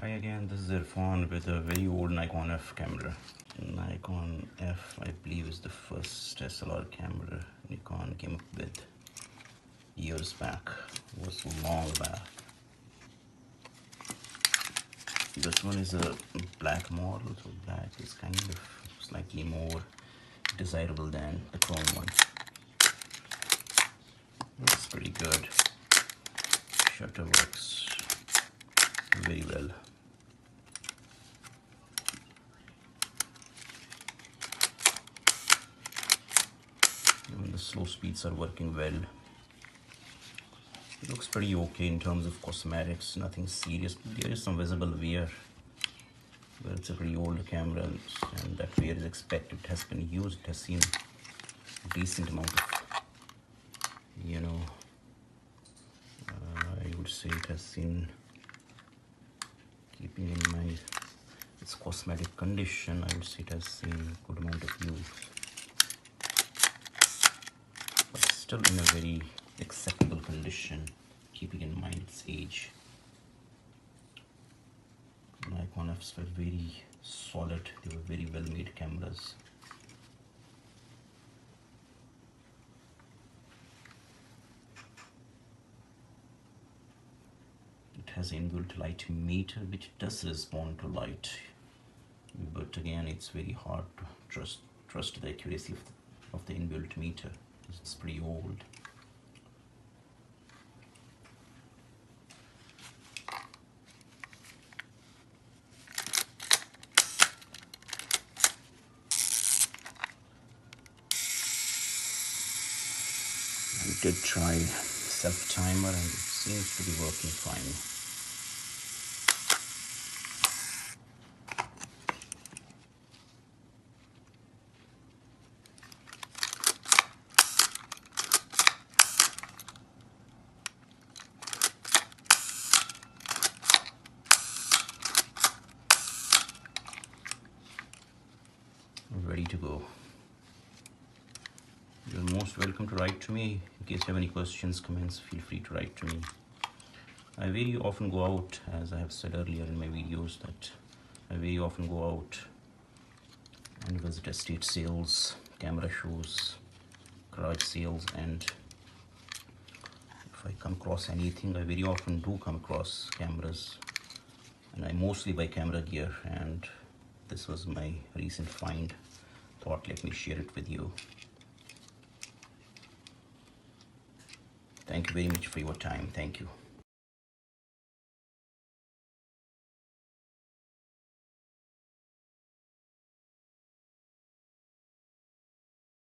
Hi again, this is Irfan with a very old Nikon F camera. Nikon F, I believe, is the first SLR camera Nikon came up with years back. It was long back. This one is a black model, so black is kind of slightly more desirable than the chrome one. It's pretty good. Shutter works very well. Even the slow speeds are working well. It looks pretty okay in terms of cosmetics, nothing serious. There is some visible wear, but it's a pretty old camera, and that wear is expected. It has been used, it has seen a decent amount of, I would say it has seen, keeping in mind its cosmetic condition, I would say it has seen a good amount of use, but still in a very acceptable condition, keeping in mind its age. Nikon Fs were very solid, they were very well made cameras. It has inbuilt light meter which does respond to light, but again it's very hard to trust the accuracy of the inbuilt meter. It's pretty old. I did try self-timer and it seems to be working fine. Ready to go. You're most welcome to write to me. In case you have any questions, comments, feel free to write to me. I very often go out, as I have said earlier in my videos, that I very often go out and visit estate sales, camera shows, garage sales, and if I come across anything, I very often do come across cameras, and I mostly buy camera gear, and this was my recent find. Thought let me share it with you. Thank you very much for your time. Thank you.